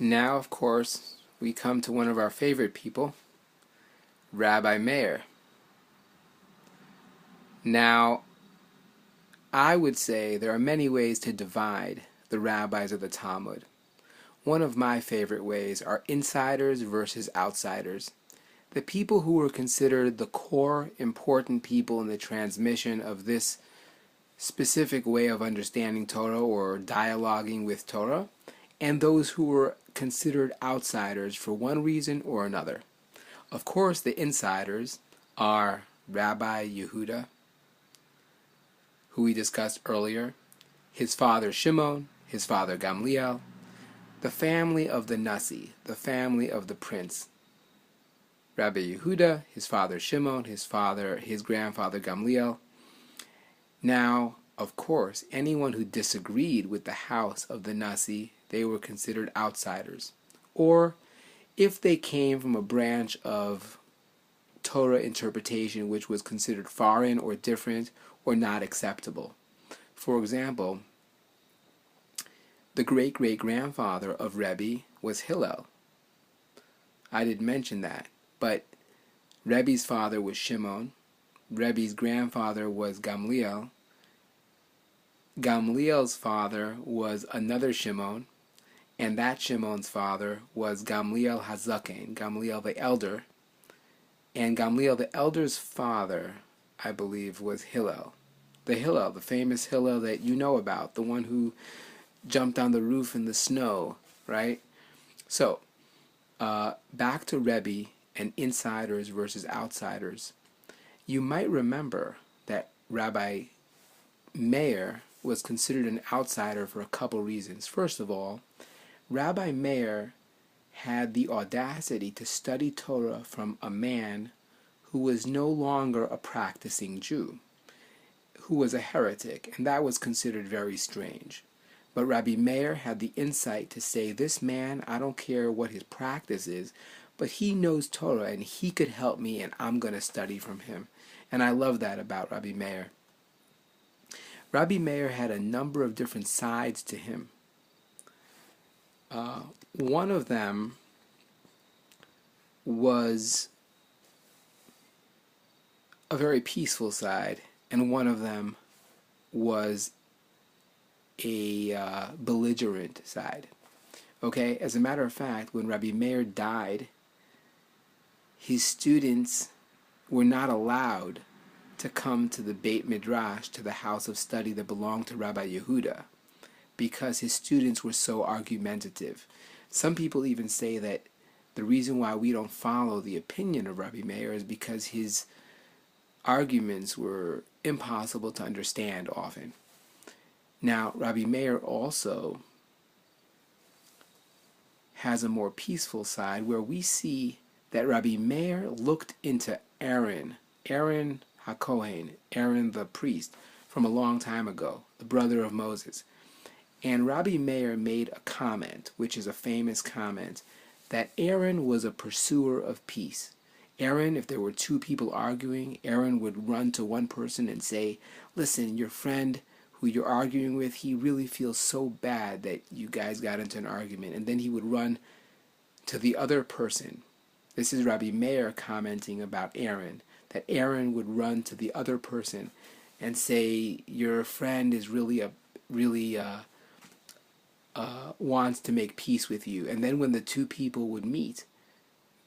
Now, of course, we come to one of our favorite people, Rabbi Meir. Now, I would say there are many ways to divide the rabbis of the Talmud. One of my favorite ways are insiders versus outsiders. The people who were considered the core important people in the transmission of this specific way of understanding Torah or dialoguing with Torah, and those who were considered outsiders for one reason or another. Of course, the insiders are Rabbi Yehuda, who we discussed earlier, his father Shimon, his father Gamliel, the family of the Nasi, the family of the prince. Rabbi Yehuda, his father Shimon, his grandfather Gamliel. Now, of course, anyone who disagreed with the house of the Nasi, they were considered outsiders. Or if they came from a branch of Torah interpretation which was considered foreign or different or not acceptable. For example, the great-great-grandfather of Rebbe was Hillel. I didn't mention that, but Rebbe's father was Shimon, Rebbe's grandfather was Gamliel, Gamliel's father was another Shimon, and that Shimon's father was Gamliel Hazaken, Gamliel the elder, and Gamliel the elder's father, I believe, was Hillel. The famous Hillel that you know about, the one who jumped on the roof in the snow, right? So, back to Rebbe and insiders versus outsiders. You might remember that Rabbi Meir was considered an outsider for a couple reasons. First of all, Rabbi Meir had the audacity to study Torah from a man who was no longer a practicing Jew, who was a heretic, and that was considered very strange. But Rabbi Meir had the insight to say, this man, I don't care what his practice is, but he knows Torah and he could help me and I'm going to study from him. And I love that about Rabbi Meir. Rabbi Meir had a number of different sides to him. One of them was a very peaceful side, and one of them was a belligerent side. Okay, as a matter of fact, when Rabbi Meir died, his students were not allowed to come to the Beit Midrash, to the house of study that belonged to Rabbi Yehuda, because his students were so argumentative. Some people even say that the reason why we don't follow the opinion of Rabbi Meir is because his arguments were impossible to understand often. Now, Rabbi Meir also has a more peaceful side where we see that Rabbi Meir looked into Aaron HaKohen, Aaron the priest, from a long time ago, the brother of Moses. And Rabbi Meir made a comment, which is a famous comment, that Aaron was a pursuer of peace. Aaron, if there were two people arguing, Aaron would run to one person and say, listen, your friend who you're arguing with, he really feels so bad that you guys got into an argument. And then he would run to the other person. This is Rabbi Meir commenting about Aaron, that Aaron would run to the other person and say, your friend is really wants to make peace with you. And then when the two people would meet,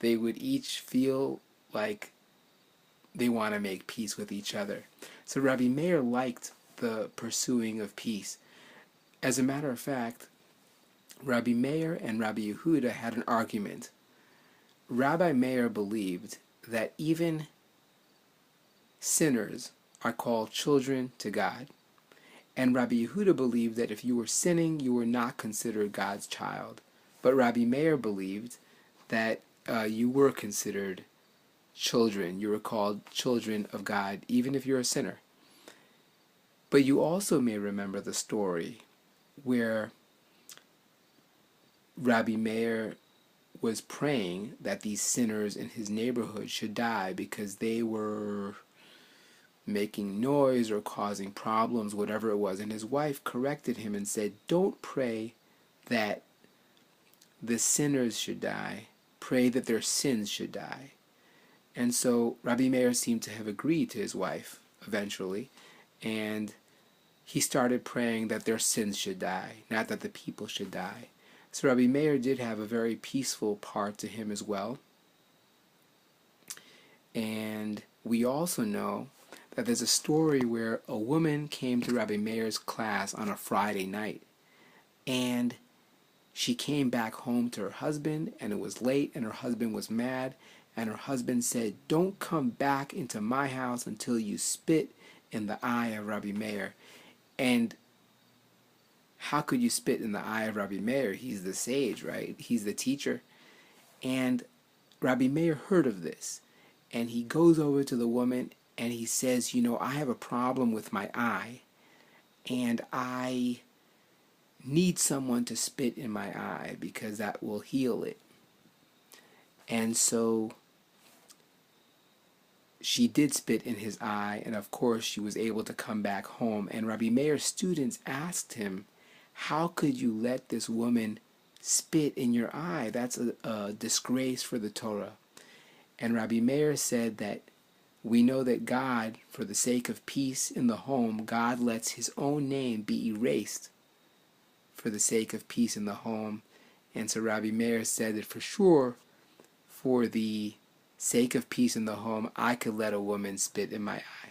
they would each feel like they want to make peace with each other. So Rabbi Meir liked the pursuing of peace. As a matter of fact, Rabbi Meir and Rabbi Yehuda had an argument. Rabbi Meir believed that even sinners are called children to God. And Rabbi Yehuda believed that if you were sinning, you were not considered God's child. But Rabbi Meir believed that you were considered children. You were called children of God, even if you're a sinner. But you also may remember the story where Rabbi Meir was praying that these sinners in his neighborhood should die because they were making noise or causing problems, whatever it was. And his wife corrected him and said, don't pray that the sinners should die. Pray that their sins should die. And so Rabbi Meir seemed to have agreed to his wife eventually, and he started praying that their sins should die, not that the people should die. So Rabbi Meir did have a very peaceful part to him as well. And we also know that there's a story where a woman came to Rabbi Meir's class on a Friday night, and she came back home to her husband, and it was late, and her husband was mad, and her husband said, "Don't come back into my house until you spit in the eye of Rabbi Meir." And how could you spit in the eye of Rabbi Meir? He's the sage, right? He's the teacher. And Rabbi Meir heard of this, and he goes over to the woman and he says, I have a problem with my eye, and I need someone to spit in my eye because that will heal it. And so she did spit in his eye, and of course she was able to come back home. And Rabbi Meir's students asked him, how could you let this woman spit in your eye? That's a disgrace for the Torah. And Rabbi Meir said that we know that God, for the sake of peace in the home, God lets his own name be erased for the sake of peace in the home. And so Rabbi Meir said that for sure, for the sake of peace in the home, I could let a woman spit in my eye.